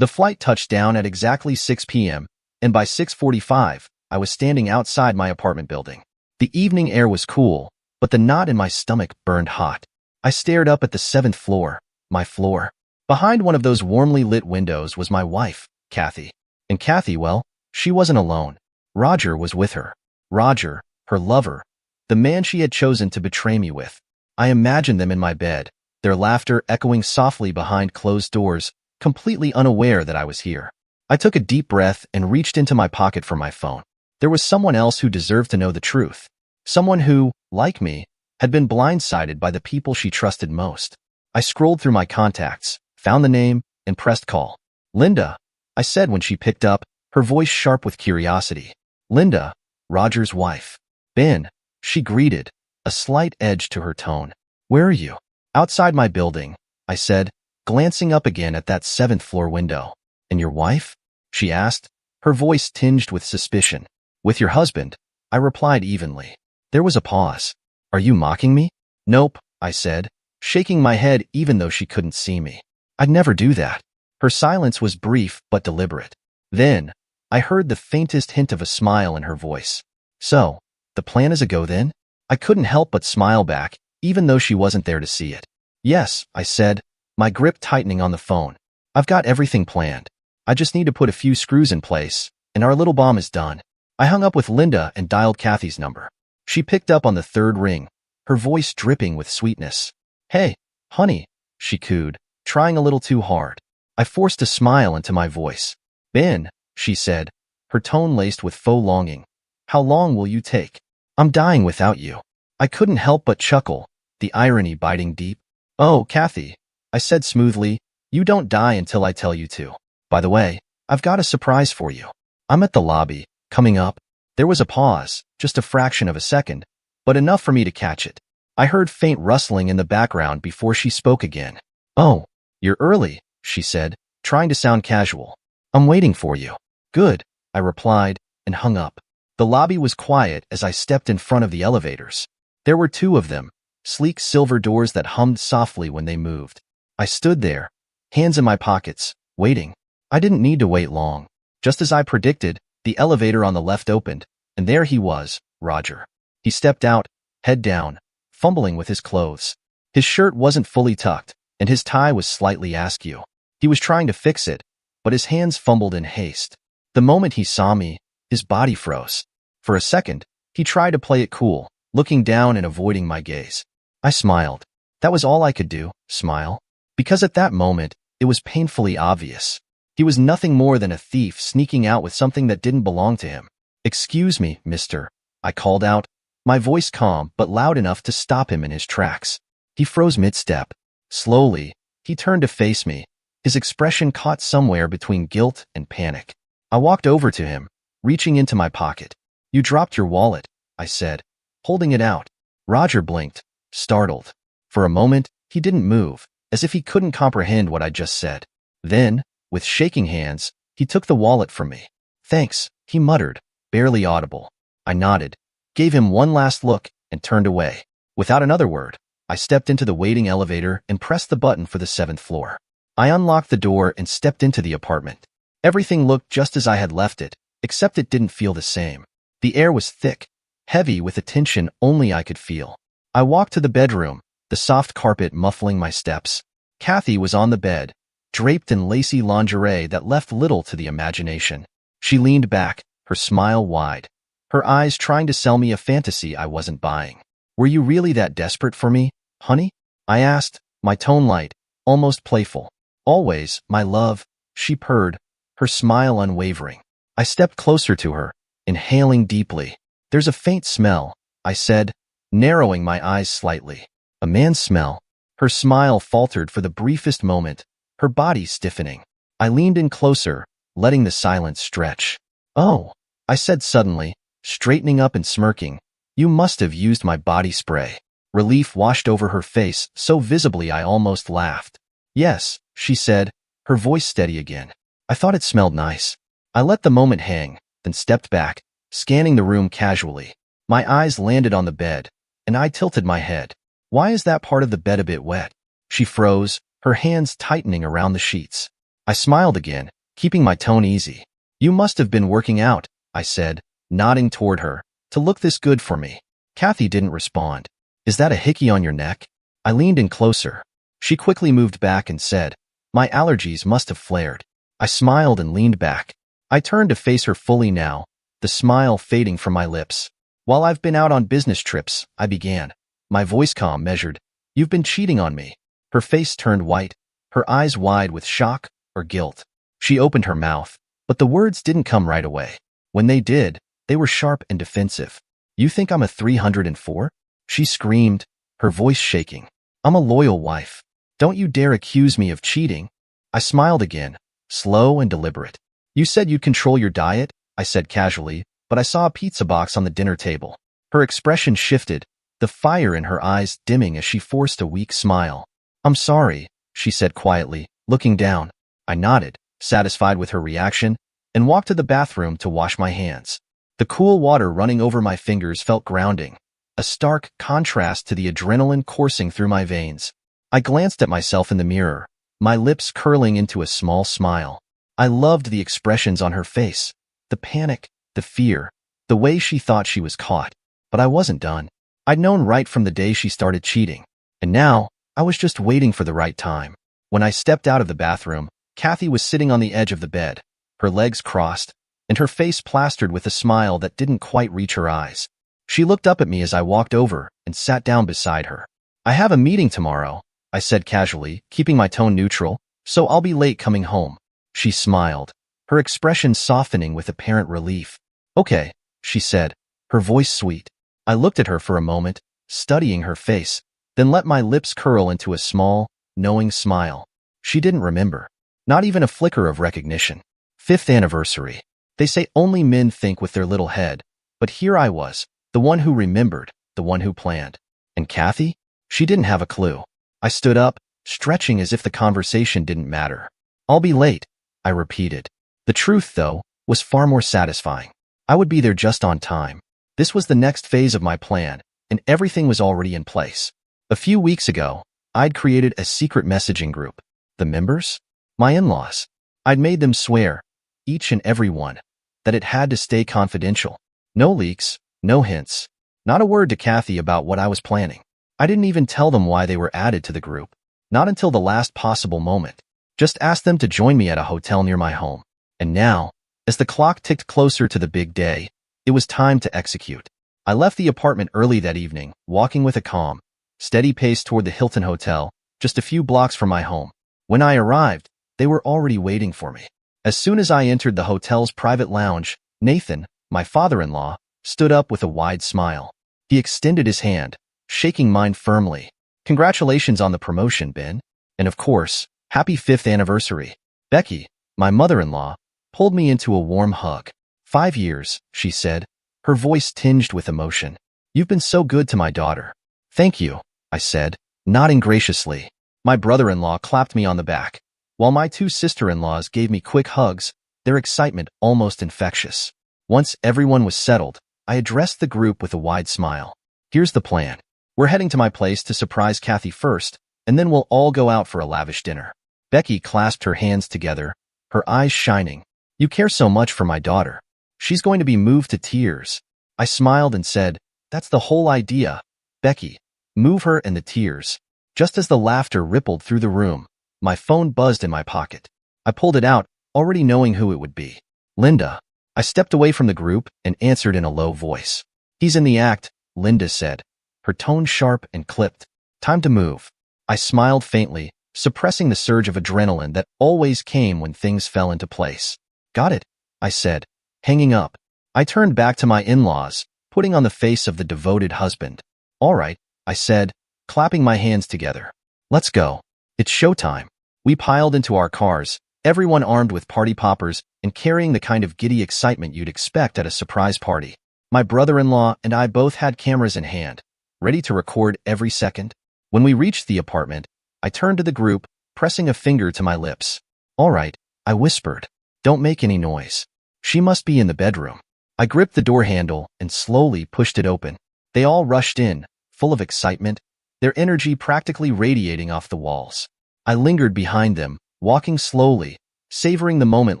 The flight touched down at exactly 6 p.m., and by 6:45, I was standing outside my apartment building. The evening air was cool, but the knot in my stomach burned hot. I stared up at the 7th floor, my floor. Behind one of those warmly lit windows was my wife, Kathy. And Kathy, well, she wasn't alone. Roger was with her. Roger, her lover, the man she had chosen to betray me with. I imagined them in my bed, their laughter echoing softly behind closed doors, completely unaware that I was here. I took a deep breath and reached into my pocket for my phone. There was someone else who deserved to know the truth. Someone who, like me, had been blindsided by the people she trusted most. I scrolled through my contacts, found the name, and pressed call. "Linda," I said when she picked up, her voice sharp with curiosity. "Linda, Roger's wife." "Ben," she greeted, a slight edge to her tone. "Where are you?" "Outside my building," I said, glancing up again at that 7th floor window. "And your wife?" she asked, her voice tinged with suspicion. "With your husband," I replied evenly. There was a pause. "Are you mocking me?" "Nope," I said, shaking my head even though she couldn't see me. "I'd never do that." Her silence was brief but deliberate. Then, I heard the faintest hint of a smile in her voice. "So, the plan is a go then?" I couldn't help but smile back, even though she wasn't there to see it. "Yes," I said, my grip tightening on the phone. "I've got everything planned. I just need to put a few screws in place, and our little bomb is done." I hung up with Linda and dialed Kathy's number. She picked up on the 3rd ring, her voice dripping with sweetness. "Hey, honey," she cooed, trying a little too hard. I forced a smile into my voice. "Ben," she said, her tone laced with faux longing. "How long will you take? I'm dying without you." I couldn't help but chuckle, the irony biting deep. "Oh, Kathy," I said smoothly, "you don't die until I tell you to. By the way, I've got a surprise for you. I'm at the lobby, coming up." There was a pause, just a fraction of a second, but enough for me to catch it. I heard faint rustling in the background before she spoke again. "Oh, you're early," she said, trying to sound casual. "I'm waiting for you." "Good," I replied, and hung up. The lobby was quiet as I stepped in front of the elevators. There were 2 of them, sleek silver doors that hummed softly when they moved. I stood there, hands in my pockets, waiting. I didn't need to wait long. Just as I predicted, the elevator on the left opened, and there he was, Roger. He stepped out, head down, fumbling with his clothes. His shirt wasn't fully tucked, and his tie was slightly askew. He was trying to fix it, but his hands fumbled in haste. The moment he saw me, his body froze. For a second, he tried to play it cool, looking down and avoiding my gaze. I smiled. That was all I could do, smile. Because at that moment, it was painfully obvious. He was nothing more than a thief sneaking out with something that didn't belong to him. "Excuse me, mister," I called out, my voice calm but loud enough to stop him in his tracks. He froze mid-step. Slowly, he turned to face me, his expression caught somewhere between guilt and panic. I walked over to him, reaching into my pocket. "You dropped your wallet," I said, holding it out. Roger blinked, startled. For a moment, he didn't move, as if he couldn't comprehend what I just said. Then, with shaking hands, he took the wallet from me. "Thanks," he muttered, barely audible. I nodded, gave him one last look, and turned away. Without another word, I stepped into the waiting elevator and pressed the button for the 7th floor. I unlocked the door and stepped into the apartment. Everything looked just as I had left it, except it didn't feel the same. The air was thick, heavy with a tension only I could feel. I walked to the bedroom, the soft carpet muffling my steps. Kathy was on the bed, draped in lacy lingerie that left little to the imagination. She leaned back, her smile wide, her eyes trying to sell me a fantasy I wasn't buying. "Were you really that desperate for me, honey?" I asked, my tone light, almost playful. "Always, my love," she purred, her smile unwavering. I stepped closer to her, inhaling deeply. "There's a faint smell," I said, narrowing my eyes slightly. "A man's smell." Her smile faltered for the briefest moment, her body stiffening. I leaned in closer, letting the silence stretch. "Oh," I said suddenly, straightening up and smirking. "You must have used my body spray." Relief washed over her face so visibly I almost laughed. "Yes," she said, her voice steady again. "I thought it smelled nice." I let the moment hang, then stepped back, scanning the room casually. My eyes landed on the bed, and I tilted my head. "Why is that part of the bed a bit wet?" She froze, her hands tightening around the sheets. I smiled again, keeping my tone easy. You must have been working out, I said, nodding toward her, to look this good for me. Kathy didn't respond. Is that a hickey on your neck? I leaned in closer. She quickly moved back and said, my allergies must have flared. I smiled and leaned back. I turned to face her fully now, the smile fading from my lips. While I've been out on business trips, I began. My voice calm, measured. You've been cheating on me. Her face turned white, her eyes wide with shock or guilt. She opened her mouth, but the words didn't come right away. When they did, they were sharp and defensive. You think I'm a 304? She screamed, her voice shaking. I'm a loyal wife. Don't you dare accuse me of cheating. I smiled again, slow and deliberate. You said you'd control your diet, I said casually, but I saw a pizza box on the dinner table. Her expression shifted, the fire in her eyes dimming as she forced a weak smile. I'm sorry, she said quietly, looking down. I nodded, satisfied with her reaction, and walked to the bathroom to wash my hands. The cool water running over my fingers felt grounding, a stark contrast to the adrenaline coursing through my veins. I glanced at myself in the mirror, my lips curling into a small smile. I loved the expressions on her face, the panic, the fear, the way she thought she was caught. But I wasn't done. I'd known right from the day she started cheating, and now I was just waiting for the right time. When I stepped out of the bathroom, Kathy was sitting on the edge of the bed, her legs crossed, and her face plastered with a smile that didn't quite reach her eyes. She looked up at me as I walked over and sat down beside her. I have a meeting tomorrow, I said casually, keeping my tone neutral, so I'll be late coming home. She smiled, her expression softening with apparent relief. Okay, she said, her voice sweet. I looked at her for a moment, studying her face, then let my lips curl into a small, knowing smile. She didn't remember. Not even a flicker of recognition. 5th anniversary. They say only men think with their little head, but here I was, the one who remembered, the one who planned. And Kathy? She didn't have a clue. I stood up, stretching as if the conversation didn't matter. I'll be late, I repeated. The truth, though, was far more satisfying. I would be there just on time. This was the next phase of my plan, and everything was already in place. A few weeks ago, I'd created a secret messaging group. The members? My in-laws. I'd made them swear, each and every one, that it had to stay confidential. No leaks, no hints, not a word to Kathy about what I was planning. I didn't even tell them why they were added to the group. Not until the last possible moment. Just asked them to join me at a hotel near my home. And now, as the clock ticked closer to the big day, it was time to execute. I left the apartment early that evening, walking with a calm, steady pace toward the Hilton Hotel, just a few blocks from my home. When I arrived, they were already waiting for me. As soon as I entered the hotel's private lounge, Nathan, my father-in-law, stood up with a wide smile. He extended his hand, shaking mine firmly. Congratulations on the promotion, Ben. And of course, happy 5th anniversary. Becky, my mother-in-law, pulled me into a warm hug. 5 years, she said, her voice tinged with emotion. You've been so good to my daughter. Thank you, I said, nodding graciously. My brother-in-law clapped me on the back, while my 2 sister-in-laws gave me quick hugs, their excitement almost infectious. Once everyone was settled, I addressed the group with a wide smile. Here's the plan. We're heading to my place to surprise Kathy first, and then we'll all go out for a lavish dinner. Becky clasped her hands together, her eyes shining. You care so much for my daughter. She's going to be moved to tears. I smiled and said, that's the whole idea, Becky. Move her and the tears. Just as the laughter rippled through the room, my phone buzzed in my pocket. I pulled it out, already knowing who it would be. Linda. I stepped away from the group and answered in a low voice. He's in the act, Linda said, her tone sharp and clipped. Time to move. I smiled faintly, suppressing the surge of adrenaline that always came when things fell into place. Got it, I said, hanging up. I turned back to my in-laws, putting on the face of the devoted husband. All right, I said, clapping my hands together. Let's go. It's showtime. We piled into our cars, everyone armed with party poppers and carrying the kind of giddy excitement you'd expect at a surprise party. My brother-in-law and I both had cameras in hand, ready to record every second. When we reached the apartment, I turned to the group, pressing a finger to my lips. All right, I whispered. Don't make any noise. She must be in the bedroom. I gripped the door handle and slowly pushed it open. They all rushed in, full of excitement, their energy practically radiating off the walls. I lingered behind them, walking slowly, savoring the moment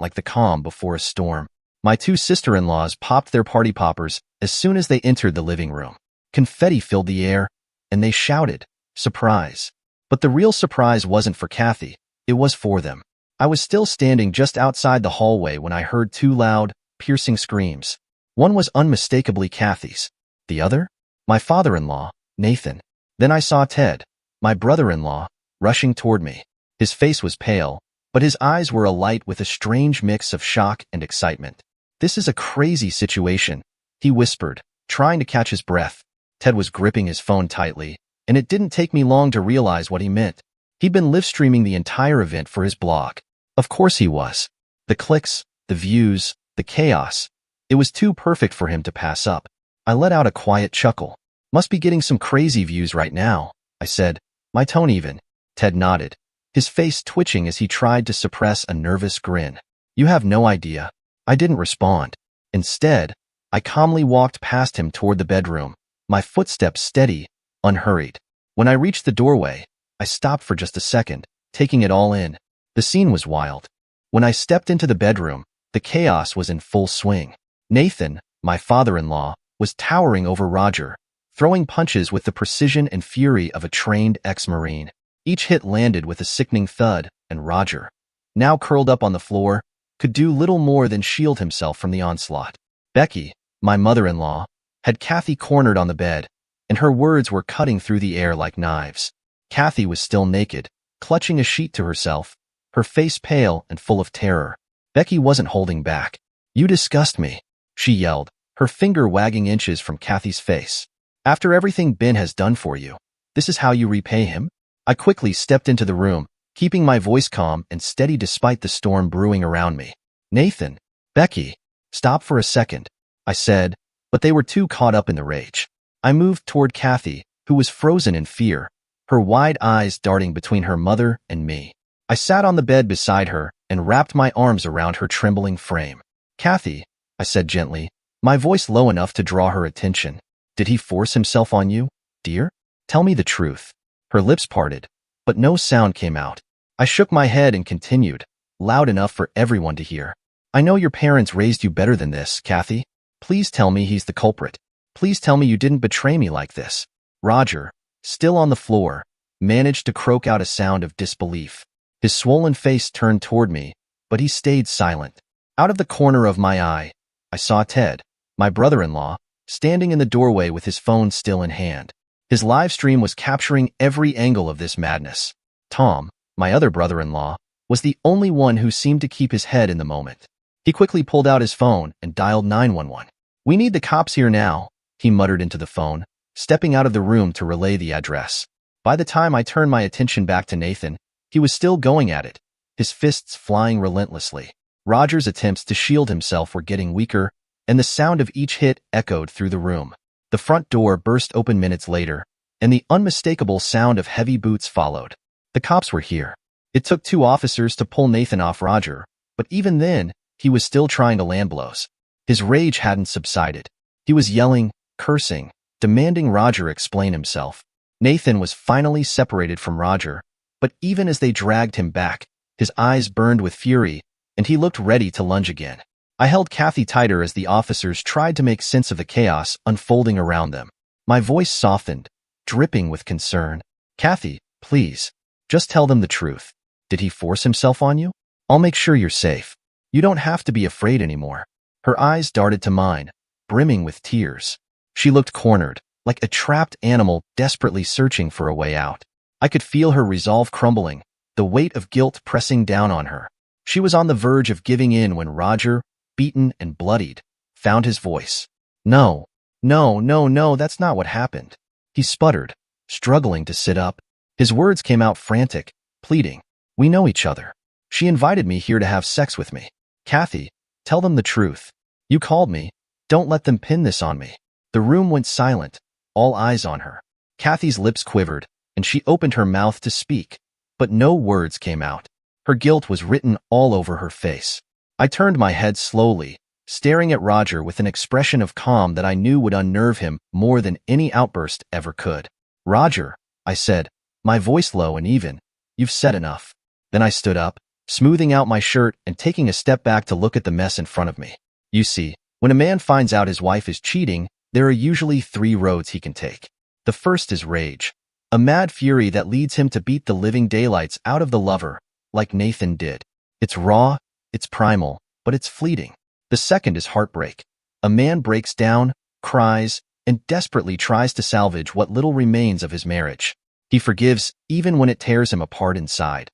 like the calm before a storm. My two sister-in-laws popped their party poppers as soon as they entered the living room. Confetti filled the air, and they shouted, "Surprise!" But the real surprise wasn't for Kathy, it was for them. I was still standing just outside the hallway when I heard two loud, piercing screams. One was unmistakably Kathy's. The other? My father-in-law, Nathan. Then I saw Ted, my brother-in-law, rushing toward me. His face was pale, but his eyes were alight with a strange mix of shock and excitement. "This is a crazy situation," he whispered, trying to catch his breath. Ted was gripping his phone tightly, and it didn't take me long to realize what he meant. He'd been live-streaming the entire event for his blog. Of course he was. The clicks, the views, the chaos. It was too perfect for him to pass up. I let out a quiet chuckle. "Must be getting some crazy views right now," I said, my tone even. Ted nodded, his face twitching as he tried to suppress a nervous grin. "You have no idea." I didn't respond. Instead, I calmly walked past him toward the bedroom, my footsteps steady, unhurried. When I reached the doorway, I stopped for just a second, taking it all in. The scene was wild. When I stepped into the bedroom, the chaos was in full swing. Nathan, my father-in-law, was towering over Roger, throwing punches with the precision and fury of a trained ex-Marine. Each hit landed with a sickening thud, and Roger, now curled up on the floor, could do little more than shield himself from the onslaught. Becky, my mother-in-law, had Kathy cornered on the bed, and her words were cutting through the air like knives. Kathy was still naked, clutching a sheet to herself, her face pale and full of terror. Becky wasn't holding back. "You disgust me," she yelled, her finger wagging inches from Kathy's face. "After everything Ben has done for you, this is how you repay him?" I quickly stepped into the room, keeping my voice calm and steady despite the storm brewing around me. "Nathan, Becky, stop for a second," I said, but they were too caught up in the rage. I moved toward Kathy, who was frozen in fear, her wide eyes darting between her mother and me. I sat on the bed beside her and wrapped my arms around her trembling frame. "Kathy," I said gently, my voice low enough to draw her attention. "Did he force himself on you, dear? Tell me the truth." Her lips parted, but no sound came out. I shook my head and continued, loud enough for everyone to hear. "I know your parents raised you better than this, Kathy. Please tell me he's the culprit. Please tell me you didn't betray me like this." Roger, still on the floor, managed to croak out a sound of disbelief. His swollen face turned toward me, but he stayed silent. Out of the corner of my eye, I saw Ted, my brother-in-law, standing in the doorway with his phone still in hand. His live stream was capturing every angle of this madness. Tom, my other brother-in-law, was the only one who seemed to keep his head in the moment. He quickly pulled out his phone and dialed 911. "We need the cops here now," he muttered into the phone, stepping out of the room to relay the address. By the time I turned my attention back to Nathan, he was still going at it, his fists flying relentlessly. Roger's attempts to shield himself were getting weaker, and the sound of each hit echoed through the room. The front door burst open minutes later, and the unmistakable sound of heavy boots followed. The cops were here. It took 2 officers to pull Nathan off Roger, but even then, he was still trying to land blows. His rage hadn't subsided. He was yelling, cursing, demanding Roger explain himself. Nathan was finally separated from Roger, but even as they dragged him back, his eyes burned with fury, and he looked ready to lunge again. I held Kathy tighter as the officers tried to make sense of the chaos unfolding around them. My voice softened, dripping with concern. "Kathy, please, just tell them the truth. Did he force himself on you? I'll make sure you're safe. You don't have to be afraid anymore." Her eyes darted to mine, brimming with tears. She looked cornered, like a trapped animal desperately searching for a way out. I could feel her resolve crumbling, the weight of guilt pressing down on her. She was on the verge of giving in when Roger, beaten and bloodied, found his voice. No, that's not what happened." He sputtered, struggling to sit up. His words came out frantic, pleading. "We know each other. She invited me here to have sex with me. Kathy, tell them the truth. You called me. Don't let them pin this on me." The room went silent, all eyes on her. Kathy's lips quivered, and she opened her mouth to speak, but no words came out. Her guilt was written all over her face. I turned my head slowly, staring at Roger with an expression of calm that I knew would unnerve him more than any outburst ever could. "Roger," I said, my voice low and even, "you've said enough." Then I stood up, smoothing out my shirt and taking a step back to look at the mess in front of me. You see, when a man finds out his wife is cheating, there are usually 3 roads he can take. The first is rage, a mad fury that leads him to beat the living daylights out of the lover, like Nathan did. It's raw, it's primal, but it's fleeting. The second is heartbreak. A man breaks down, cries, and desperately tries to salvage what little remains of his marriage. He forgives even when it tears him apart inside,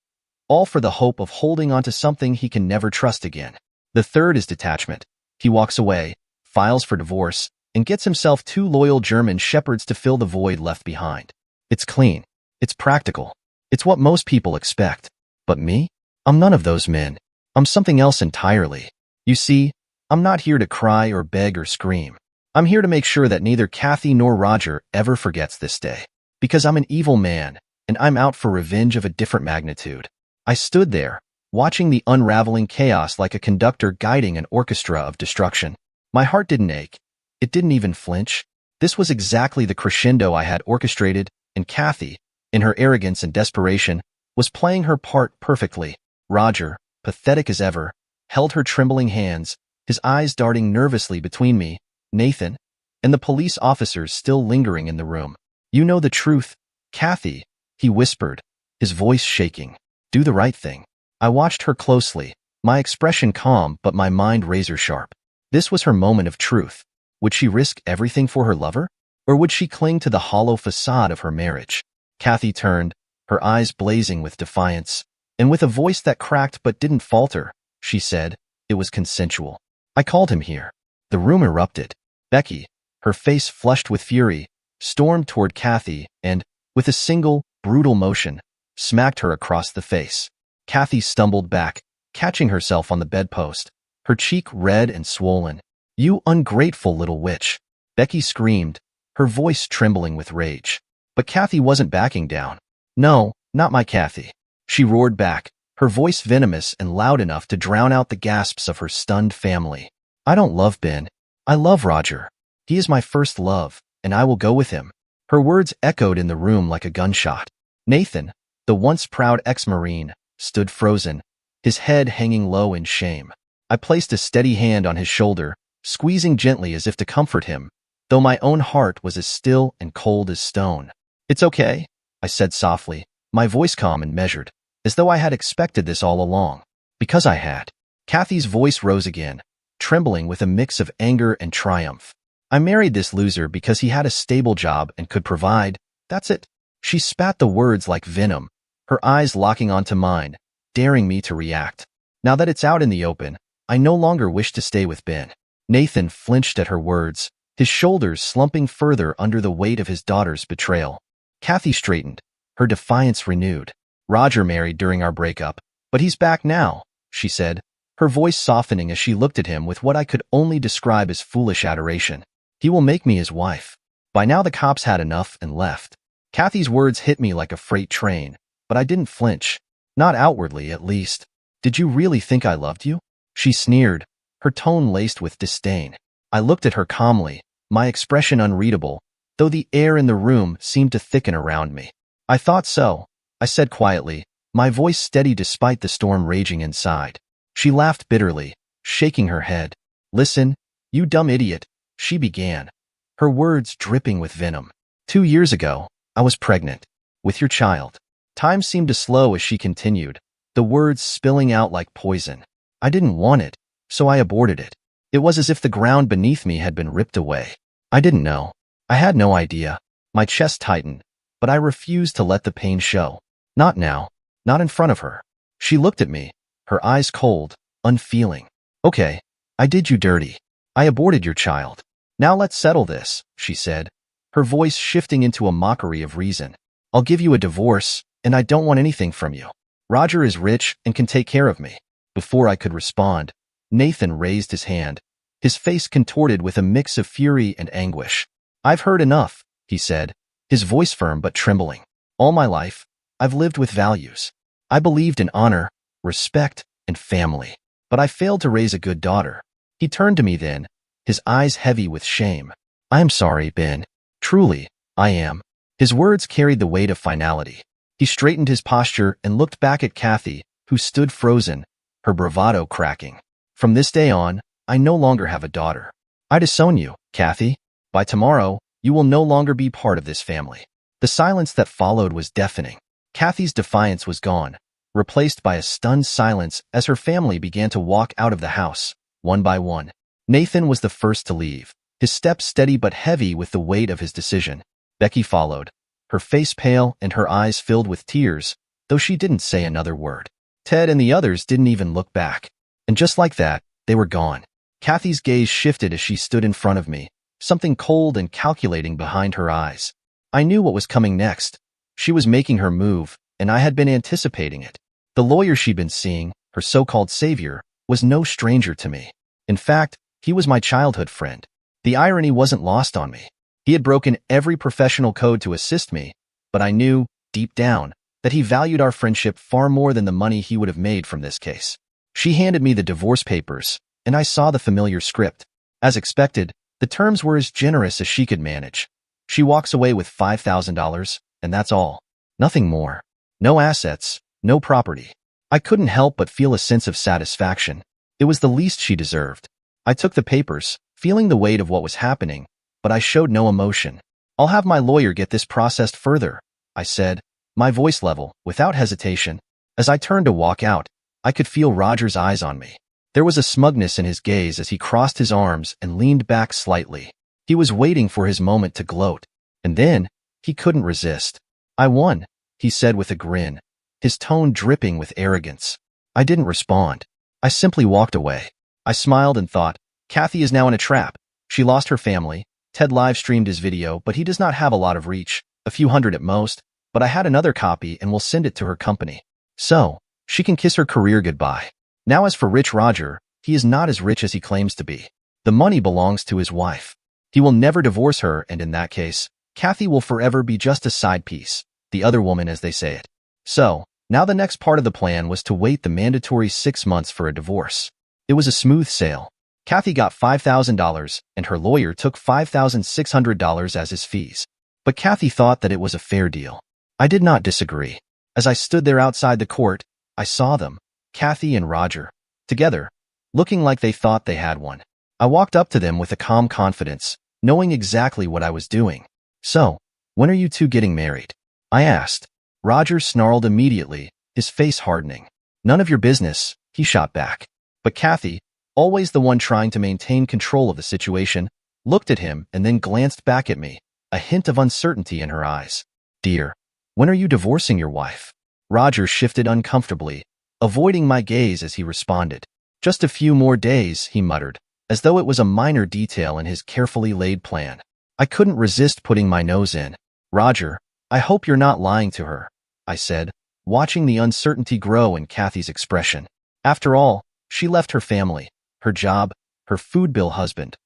all for the hope of holding onto something he can never trust again. The third is detachment. He walks away, files for divorce, and gets himself 2 loyal German shepherds to fill the void left behind. It's clean. It's practical. It's what most people expect. But me? I'm none of those men. I'm something else entirely. You see, I'm not here to cry or beg or scream. I'm here to make sure that neither Kathy nor Roger ever forgets this day. Because I'm an evil man, and I'm out for revenge of a different magnitude. I stood there, watching the unraveling chaos like a conductor guiding an orchestra of destruction. My heart didn't ache. It didn't even flinch. This was exactly the crescendo I had orchestrated, and Kathy, in her arrogance and desperation, was playing her part perfectly. Roger, pathetic as ever, held her trembling hands, his eyes darting nervously between me, Nathan, and the police officers still lingering in the room. You know the truth, Kathy, he whispered, his voice shaking. Do the right thing. I watched her closely, my expression calm but my mind razor-sharp. This was her moment of truth. Would she risk everything for her lover? Or would she cling to the hollow facade of her marriage? Kathy turned, her eyes blazing with defiance, and with a voice that cracked but didn't falter, she said, it was consensual. I called him here. The room erupted. Becky, her face flushed with fury, stormed toward Kathy and, with a single, brutal motion, smacked her across the face. Kathy stumbled back, catching herself on the bedpost, her cheek red and swollen. You ungrateful little witch! Becky screamed, her voice trembling with rage. But Kathy wasn't backing down. No, not my Kathy. She roared back, her voice venomous and loud enough to drown out the gasps of her stunned family. I don't love Ben. I love Roger. He is my first love, and I will go with him. Her words echoed in the room like a gunshot. Nathan, the once proud ex-Marine, stood frozen, his head hanging low in shame. I placed a steady hand on his shoulder, squeezing gently as if to comfort him, though my own heart was as still and cold as stone. It's okay, I said softly, my voice calm and measured, as though I had expected this all along. Because I had. Kathy's voice rose again, trembling with a mix of anger and triumph. I married this loser because he had a stable job and could provide. That's it. She spat the words like venom, her eyes locking onto mine, daring me to react. Now that it's out in the open, I no longer wish to stay with Ben. Nathan flinched at her words, his shoulders slumping further under the weight of his daughter's betrayal. Kathy straightened, her defiance renewed. Roger married during our breakup, but he's back now, she said, her voice softening as she looked at him with what I could only describe as foolish adoration. He will make me his wife. By now the cops had enough and left. Kathy's words hit me like a freight train, but I didn't flinch. Not outwardly, at least. Did you really think I loved you? She sneered, her tone laced with disdain. I looked at her calmly, my expression unreadable, though the air in the room seemed to thicken around me. I thought so, I said quietly, my voice steady despite the storm raging inside. She laughed bitterly, shaking her head. Listen, you dumb idiot, she began, her words dripping with venom. 2 years ago, I was pregnant. With your child. Time seemed to slow as she continued, the words spilling out like poison. I didn't want it, so I aborted it. It was as if the ground beneath me had been ripped away. I didn't know. I had no idea. My chest tightened, but I refused to let the pain show. Not now. Not in front of her. She looked at me, her eyes cold, unfeeling. Okay, I did you dirty. I aborted your child. Now let's settle this, she said, her voice shifting into a mockery of reason. I'll give you a divorce, and I don't want anything from you. Roger is rich and can take care of me. Before I could respond, Nathan raised his hand, his face contorted with a mix of fury and anguish. I've heard enough, he said, his voice firm but trembling. All my life, I've lived with values. I believed in honor, respect, and family. But I failed to raise a good daughter. He turned to me then, his eyes heavy with shame. I am sorry, Ben. Truly, I am. His words carried the weight of finality. He straightened his posture and looked back at Kathy, who stood frozen, her bravado cracking. From this day on, I no longer have a daughter. I disown you, Kathy. By tomorrow, you will no longer be part of this family. The silence that followed was deafening. Kathy's defiance was gone, replaced by a stunned silence as her family began to walk out of the house, one by one. Nathan was the first to leave, his steps steady but heavy with the weight of his decision. Becky followed, her face pale and her eyes filled with tears, though she didn't say another word. Ted and the others didn't even look back. And just like that, they were gone. Kathy's gaze shifted as she stood in front of me, something cold and calculating behind her eyes. I knew what was coming next. She was making her move, and I had been anticipating it. The lawyer she'd been seeing, her so-called savior, was no stranger to me. In fact, he was my childhood friend. The irony wasn't lost on me. He had broken every professional code to assist me, but I knew, deep down, that he valued our friendship far more than the money he would have made from this case. She handed me the divorce papers, and I saw the familiar script. As expected, the terms were as generous as she could manage. She walks away with $5,000, and that's all. Nothing more. No assets, no property. I couldn't help but feel a sense of satisfaction. It was the least she deserved. I took the papers, feeling the weight of what was happening, but I showed no emotion. I'll have my lawyer get this processed further, I said, my voice level, without hesitation. As I turned to walk out, I could feel Roger's eyes on me. There was a smugness in his gaze as he crossed his arms and leaned back slightly. He was waiting for his moment to gloat. And then, he couldn't resist. I won, he said with a grin, his tone dripping with arrogance. I didn't respond. I simply walked away. I smiled and thought, Kathy is now in a trap. She lost her family. Ted live-streamed his video, but he does not have a lot of reach, a few hundred at most, but I had another copy and will send it to her company. So, she can kiss her career goodbye. Now as for rich Roger, he is not as rich as he claims to be. The money belongs to his wife. He will never divorce her, and in that case, Kathy will forever be just a side piece, the other woman as they say it. So, now the next part of the plan was to wait the mandatory 6 months for a divorce. It was a smooth sale. Kathy got $5,000, and her lawyer took $5,600 as his fees. But Kathy thought that it was a fair deal. I did not disagree. As I stood there outside the court, I saw them, Kathy and Roger, together, looking like they thought they had one. I walked up to them with a calm confidence, knowing exactly what I was doing. So, when are you two getting married? I asked. Roger snarled immediately, his face hardening. None of your business, he shot back. But Kathy, always the one trying to maintain control of the situation, looked at him and then glanced back at me, a hint of uncertainty in her eyes. Dear, when are you divorcing your wife? Roger shifted uncomfortably, avoiding my gaze as he responded. Just a few more days, he muttered, as though it was a minor detail in his carefully laid plan. I couldn't resist putting my nose in. Roger, I hope you're not lying to her, I said, watching the uncertainty grow in Kathy's expression. After all, she left her family, her job, her food bill husband.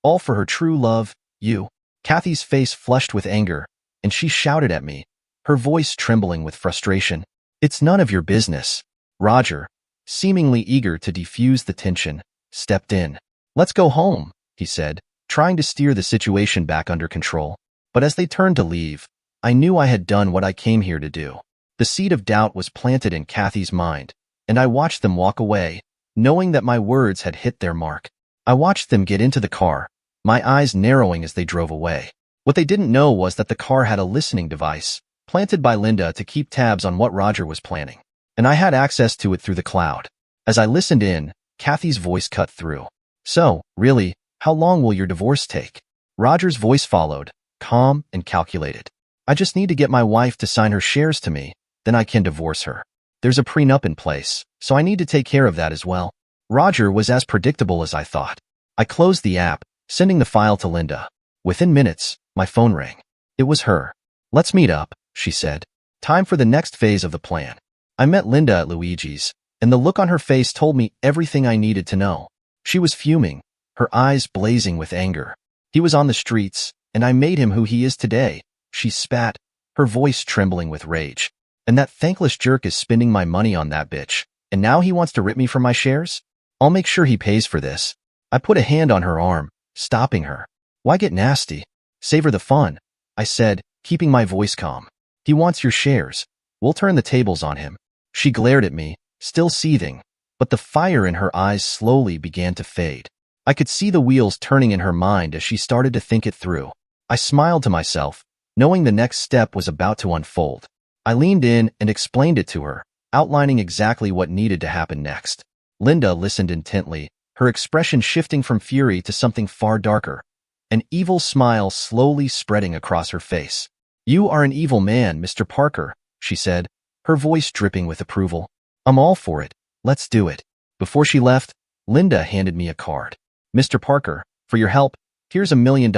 All for her true love, you. Kathy's face flushed with anger, and she shouted at me, her voice trembling with frustration. It's none of your business. Roger, seemingly eager to defuse the tension, stepped in. Let's go home, he said, trying to steer the situation back under control. But as they turned to leave, I knew I had done what I came here to do. The seed of doubt was planted in Kathy's mind, and I watched them walk away, knowing that my words had hit their mark. I watched them get into the car, my eyes narrowing as they drove away. What they didn't know was that the car had a listening device, planted by Linda to keep tabs on what Roger was planning, and I had access to it through the cloud. As I listened in, Kathy's voice cut through. So, really, how long will your divorce take? Roger's voice followed, calm and calculated. I just need to get my wife to sign her shares to me, then I can divorce her. There's a prenup in place, so I need to take care of that as well. Roger was as predictable as I thought. I closed the app, sending the file to Linda. Within minutes, my phone rang. It was her. Let's meet up, she said. Time for the next phase of the plan. I met Linda at Luigi's, and the look on her face told me everything I needed to know. She was fuming, her eyes blazing with anger. He was on the streets, and I made him who he is today. She spat, her voice trembling with rage. And that thankless jerk is spending my money on that bitch, and now he wants to rip me from my shares? I'll make sure he pays for this. I put a hand on her arm, stopping her. Why get nasty? Savor the fun, I said, keeping my voice calm. He wants your shares. We'll turn the tables on him. She glared at me, still seething, but the fire in her eyes slowly began to fade. I could see the wheels turning in her mind as she started to think it through. I smiled to myself, knowing the next step was about to unfold. I leaned in and explained it to her, outlining exactly what needed to happen next. Linda listened intently, her expression shifting from fury to something far darker, an evil smile slowly spreading across her face. "You are an evil man, Mr. Parker," she said, her voice dripping with approval. "I'm all for it. Let's do it." Before she left, Linda handed me a card. "Mr. Parker, for your help, here's $1 million,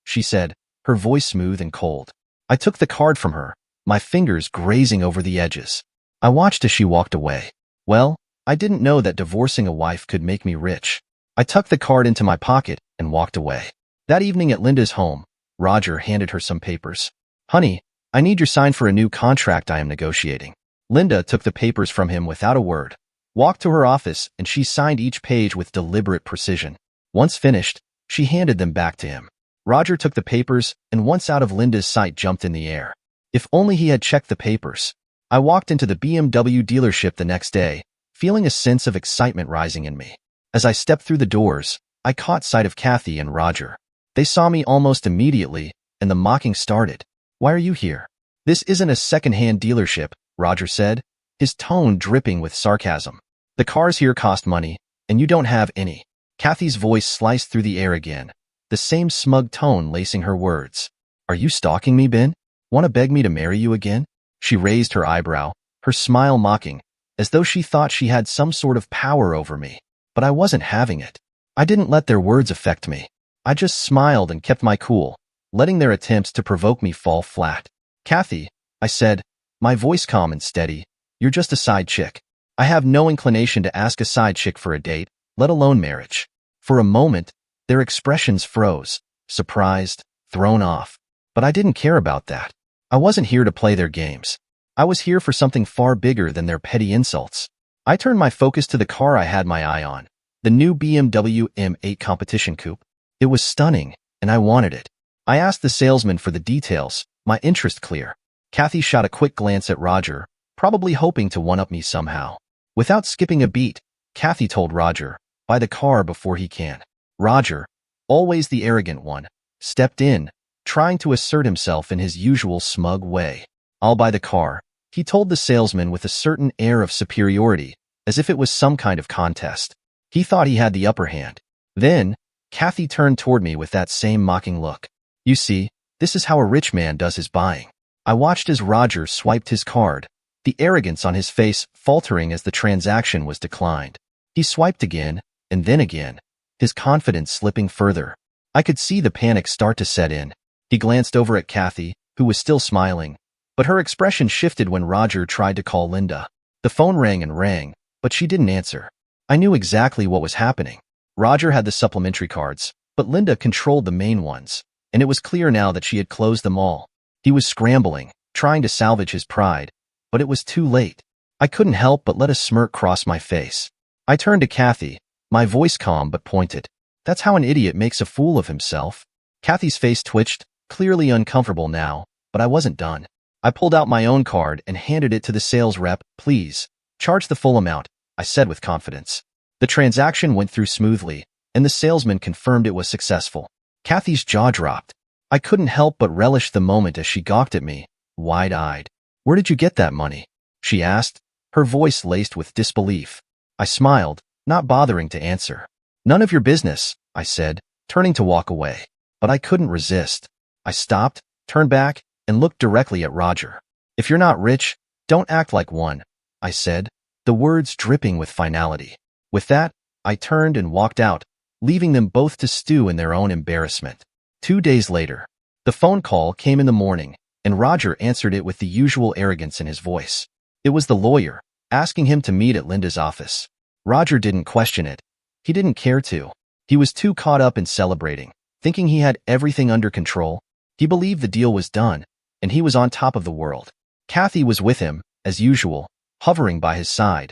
she said, her voice smooth and cold. I took the card from her, my fingers grazing over the edges. I watched as she walked away. Well, I didn't know that divorcing a wife could make me rich. I tucked the card into my pocket and walked away. That evening at Linda's home, Roger handed her some papers. "Honey, I need your sign for a new contract I am negotiating." Linda took the papers from him without a word, walked to her office, and she signed each page with deliberate precision. Once finished, she handed them back to him. Roger took the papers and, once out of Linda's sight, jumped in the air. If only he had checked the papers. I walked into the BMW dealership the next day, feeling a sense of excitement rising in me. As I stepped through the doors, I caught sight of Kathy and Roger. They saw me almost immediately, and the mocking started. "Why are you here?" "This isn't a second-hand dealership," Roger said, his tone dripping with sarcasm. "The cars here cost money, and you don't have any." Kathy's voice sliced through the air again, the same smug tone lacing her words. "Are you stalking me, Ben? Want to beg me to marry you again?" She raised her eyebrow, her smile mocking, as though she thought she had some sort of power over me. But I wasn't having it. I didn't let their words affect me. I just smiled and kept my cool, letting their attempts to provoke me fall flat. "Kathy," I said, my voice calm and steady, "you're just a side chick. I have no inclination to ask a side chick for a date, let alone marriage." For a moment, their expressions froze, surprised, thrown off. But I didn't care about that. I wasn't here to play their games. I was here for something far bigger than their petty insults. I turned my focus to the car I had my eye on, the new BMW M8 competition coupe. It was stunning, and I wanted it. I asked the salesman for the details, my interest clear. Kathy shot a quick glance at Roger, probably hoping to one-up me somehow. Without skipping a beat, Kathy told Roger, "Buy the car before he can." Roger, always the arrogant one, stepped in, trying to assert himself in his usual smug way. "I'll buy the car," he told the salesman with a certain air of superiority, as if it was some kind of contest. He thought he had the upper hand. Then, Kathy turned toward me with that same mocking look. "You see, this is how a rich man does his buying." I watched as Roger swiped his card, the arrogance on his face faltering as the transaction was declined. He swiped again, and then again, his confidence slipping further. I could see the panic start to set in. He glanced over at Kathy, who was still smiling, but her expression shifted when Roger tried to call Linda. The phone rang and rang, but she didn't answer. I knew exactly what was happening. Roger had the supplementary cards, but Linda controlled the main ones, and it was clear now that she had closed them all. He was scrambling, trying to salvage his pride, but it was too late. I couldn't help but let a smirk cross my face. I turned to Kathy, my voice calm but pointed. "That's how an idiot makes a fool of himself." Kathy's face twitched, clearly uncomfortable now, but I wasn't done. I pulled out my own card and handed it to the sales rep. "Please, charge the full amount," I said with confidence. The transaction went through smoothly, and the salesman confirmed it was successful. Kathy's jaw dropped. I couldn't help but relish the moment as she gawked at me, wide-eyed. "Where did you get that money?" she asked, her voice laced with disbelief. I smiled, not bothering to answer. "None of your business," I said, turning to walk away. But I couldn't resist. I stopped, turned back, and looked directly at Roger. "If you're not rich, don't act like one," I said, the words dripping with finality. With that, I turned and walked out, leaving them both to stew in their own embarrassment. 2 days later, the phone call came in the morning, and Roger answered it with the usual arrogance in his voice. It was the lawyer, asking him to meet at Linda's office. Roger didn't question it. He didn't care to. He was too caught up in celebrating, thinking he had everything under control. He believed the deal was done, and he was on top of the world. Kathy was with him, as usual, hovering by his side,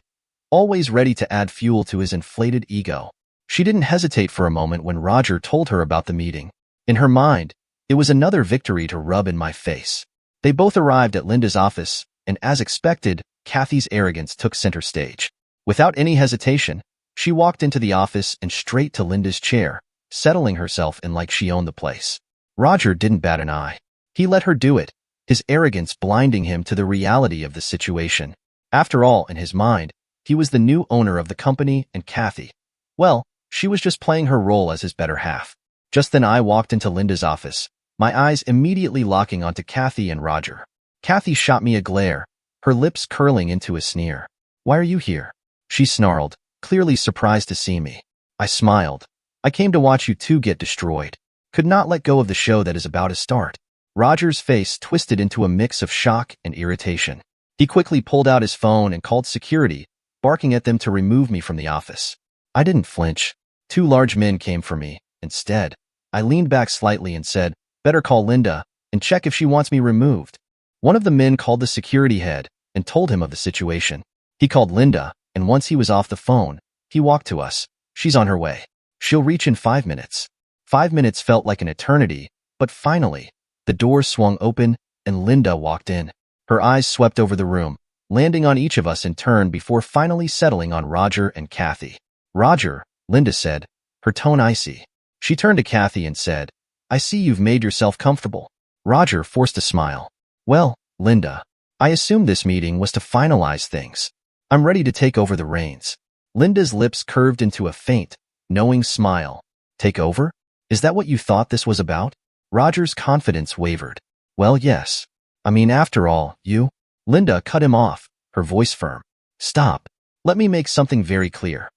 always ready to add fuel to his inflated ego. She didn't hesitate for a moment when Roger told her about the meeting. In her mind, it was another victory to rub in my face. They both arrived at Linda's office, and as expected, Kathy's arrogance took center stage. Without any hesitation, she walked into the office and straight to Linda's chair, settling herself in like she owned the place. Roger didn't bat an eye. He let her do it, his arrogance blinding him to the reality of the situation. After all, in his mind, he was the new owner of the company, and Kathy, well, she was just playing her role as his better half. Just then I walked into Linda's office, my eyes immediately locking onto Kathy and Roger. Kathy shot me a glare, her lips curling into a sneer. "Why are you here?" she snarled, clearly surprised to see me. I smiled. "I came to watch you two get destroyed. Could not let go of the show that is about to start." Roger's face twisted into a mix of shock and irritation. He quickly pulled out his phone and called security, barking at them to remove me from the office. I didn't flinch. 2 large men came for me. Instead, I leaned back slightly and said, "Better call Linda and check if she wants me removed." One of the men called the security head and told him of the situation. He called Linda, and once he was off the phone, he walked to us. "She's on her way. She'll reach in 5 minutes." 5 minutes felt like an eternity, but finally, the door swung open and Linda walked in. Her eyes swept over the room, landing on each of us in turn before finally settling on Roger and Kathy. "Roger," Linda said, her tone icy. She turned to Kathy and said, "I see you've made yourself comfortable." Roger forced a smile. "Well, Linda, I assumed this meeting was to finalize things. I'm ready to take over the reins." Linda's lips curved into a faint, knowing smile. "Take over? Is that what you thought this was about?" Roger's confidence wavered. "Well, yes. I mean, after all, you—" Linda cut him off, her voice firm. "Stop. Let me make something very clear.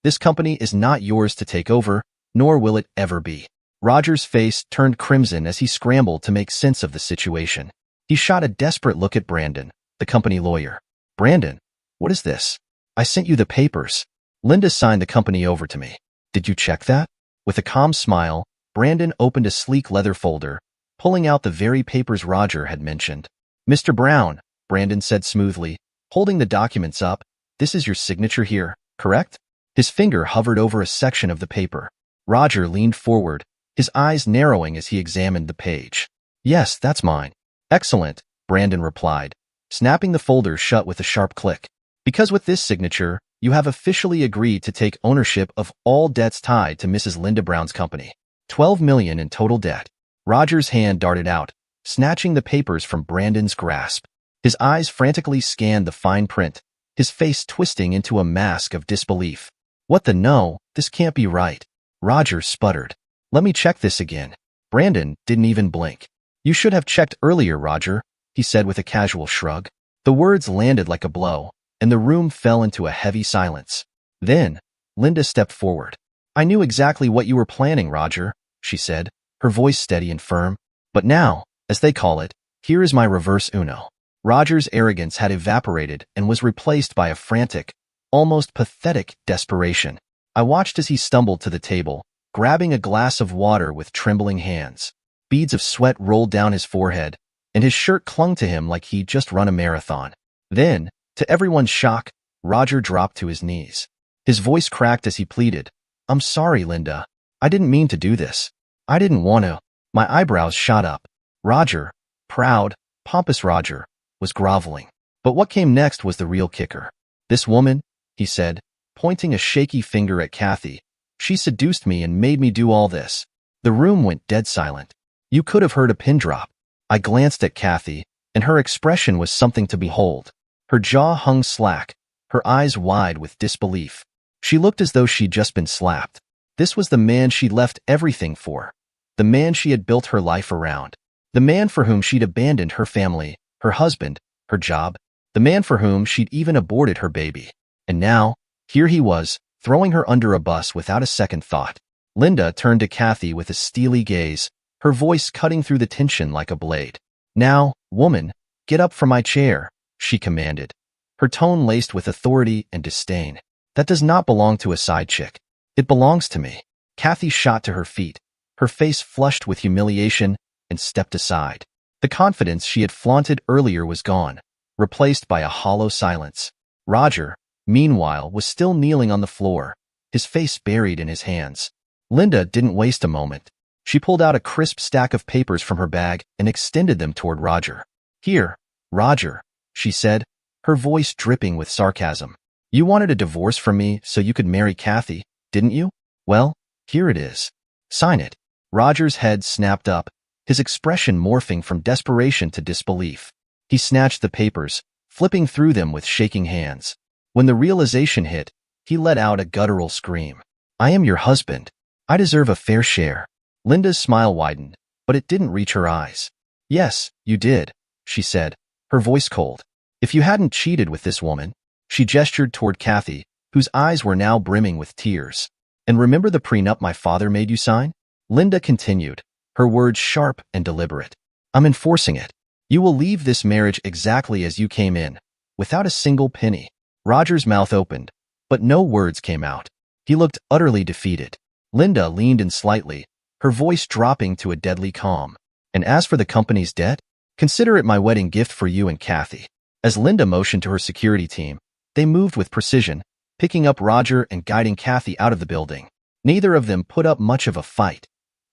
This company is not yours to take over, nor will it ever be." Roger's face turned crimson as he scrambled to make sense of the situation. He shot a desperate look at Brandon, the company lawyer. "Brandon, what is this? I sent you the papers." Linda signed the company over to me. "Did you check that?" With a calm smile, Brandon opened a sleek leather folder, pulling out the very papers Roger had mentioned. "Mr. Brown," Brandon said smoothly, holding the documents up, "this is your signature here, correct?" His finger hovered over a section of the paper. Roger leaned forward, his eyes narrowing as he examined the page. "Yes, that's mine." "Excellent," Brandon replied, snapping the folder shut with a sharp click. "Because with this signature, you have officially agreed to take ownership of all debts tied to Mrs. Linda Brown's company. 12 million in total debt." Roger's hand darted out, snatching the papers from Brandon's grasp. His eyes frantically scanned the fine print, his face twisting into a mask of disbelief. "What the no? This can't be right." Roger sputtered. "Let me check this again." Brandon didn't even blink. "You should have checked earlier, Roger," he said with a casual shrug. The words landed like a blow, and the room fell into a heavy silence. Then, Linda stepped forward. "I knew exactly what you were planning, Roger," she said, her voice steady and firm. "But now, as they call it, here is my reverse Uno." Roger's arrogance had evaporated and was replaced by a frantic, almost pathetic desperation. I watched as he stumbled to the table, grabbing a glass of water with trembling hands. Beads of sweat rolled down his forehead, and his shirt clung to him like he'd just run a marathon. Then, to everyone's shock, Roger dropped to his knees. His voice cracked as he pleaded, "I'm sorry, Linda. I didn't mean to do this. I didn't want to." My eyebrows shot up. Roger, proud, pompous Roger, was groveling. But what came next was the real kicker. "This woman," he said, pointing a shaky finger at Kathy, "she seduced me and made me do all this." The room went dead silent. You could have heard a pin drop. I glanced at Kathy, and her expression was something to behold. Her jaw hung slack, her eyes wide with disbelief. She looked as though she'd just been slapped. This was the man she'd left everything for, the man she had built her life around, the man for whom she'd abandoned her family, her husband, her job, the man for whom she'd even aborted her baby. And now, here he was, throwing her under a bus without a second thought. Linda turned to Kathy with a steely gaze, her voice cutting through the tension like a blade. "Now, woman, get up from my chair," she commanded, her tone laced with authority and disdain. "That does not belong to a side chick. It belongs to me." Kathy shot to her feet, her face flushed with humiliation, and stepped aside. The confidence she had flaunted earlier was gone, replaced by a hollow silence. Roger, meanwhile, was still kneeling on the floor, his face buried in his hands. Linda didn't waste a moment. She pulled out a crisp stack of papers from her bag and extended them toward Roger. "Here, Roger," she said, her voice dripping with sarcasm. You wanted a divorce from me so you could marry Kathy, didn't you? Well, here it is. Sign it. Roger's head snapped up, his expression morphing from desperation to disbelief. He snatched the papers, flipping through them with shaking hands. When the realization hit, he let out a guttural scream. I am your husband. I deserve a fair share. Linda's smile widened, but it didn't reach her eyes. Yes, you did, she said, her voice cold. If you hadn't cheated with this woman, she gestured toward Kathy, whose eyes were now brimming with tears. And remember the prenup my father made you sign? Linda continued, her words sharp and deliberate. I'm enforcing it. You will leave this marriage exactly as you came in, without a single penny. Roger's mouth opened, but no words came out. He looked utterly defeated. Linda leaned in slightly, her voice dropping to a deadly calm. And as for the company's debt, consider it my wedding gift for you and Kathy. As Linda motioned to her security team, they moved with precision, picking up Roger and guiding Kathy out of the building. Neither of them put up much of a fight.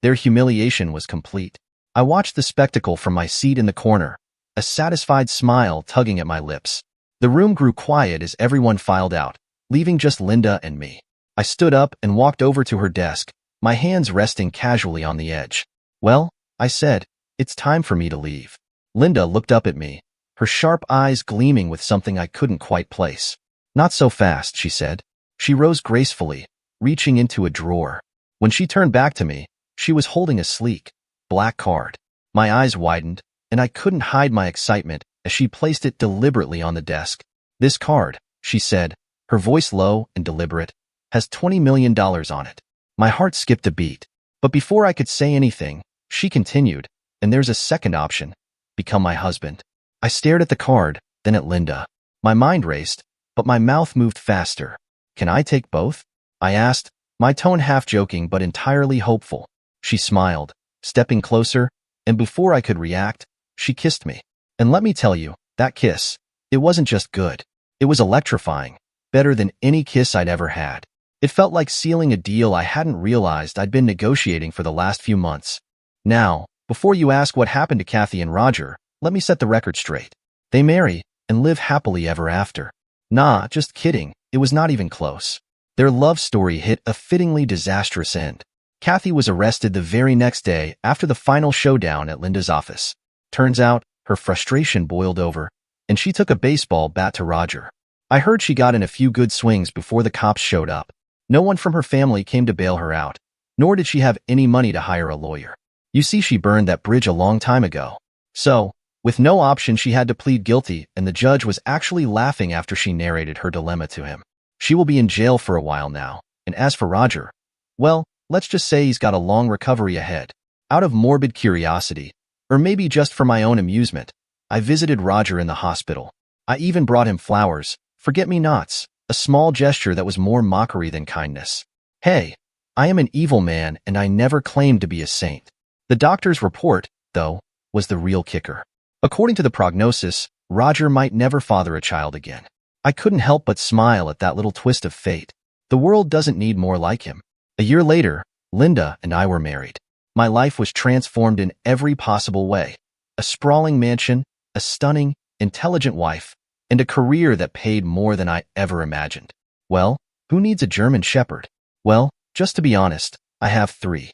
Their humiliation was complete. I watched the spectacle from my seat in the corner, a satisfied smile tugging at my lips. The room grew quiet as everyone filed out, leaving just Linda and me. I stood up and walked over to her desk, my hands resting casually on the edge. Well, I said, it's time for me to leave. Linda looked up at me, her sharp eyes gleaming with something I couldn't quite place. Not so fast, she said. She rose gracefully, reaching into a drawer. When she turned back to me, she was holding a sleek, black card. My eyes widened, and I couldn't hide my excitement as she placed it deliberately on the desk. This card, she said, her voice low and deliberate, has $20 million on it. My heart skipped a beat. But before I could say anything, she continued, and there's a second option. Become my husband. I stared at the card, then at Linda. My mind raced, but my mouth moved faster. Can I take both? I asked, my tone half joking but entirely hopeful. She smiled, stepping closer, and before I could react, she kissed me. And let me tell you, that kiss, it wasn't just good. It was electrifying, better than any kiss I'd ever had. It felt like sealing a deal I hadn't realized I'd been negotiating for the last few months. Now, before you ask what happened to Kathy and Roger, let me set the record straight. They marry and live happily ever after. Nah, just kidding, it was not even close. Their love story hit a fittingly disastrous end. Kathy was arrested the very next day after the final showdown at Linda's office. Turns out, her frustration boiled over, and she took a baseball bat to Roger. I heard she got in a few good swings before the cops showed up. No one from her family came to bail her out, nor did she have any money to hire a lawyer. You see, she burned that bridge a long time ago. So, with no option, she had to plead guilty, and the judge was actually laughing after she narrated her dilemma to him. She will be in jail for a while now, and as for Roger, well, let's just say he's got a long recovery ahead. Out of morbid curiosity, or maybe just for my own amusement, I visited Roger in the hospital. I even brought him flowers, forget-me-nots, a small gesture that was more mockery than kindness. Hey, I am an evil man and I never claimed to be a saint. The doctor's report, though, was the real kicker. According to the prognosis, Roger might never father a child again. I couldn't help but smile at that little twist of fate. The world doesn't need more like him. A year later, Linda and I were married. My life was transformed in every possible way. A sprawling mansion, a stunning, intelligent wife, and a career that paid more than I ever imagined. Well, who needs a German shepherd? Well, just to be honest, I have 3.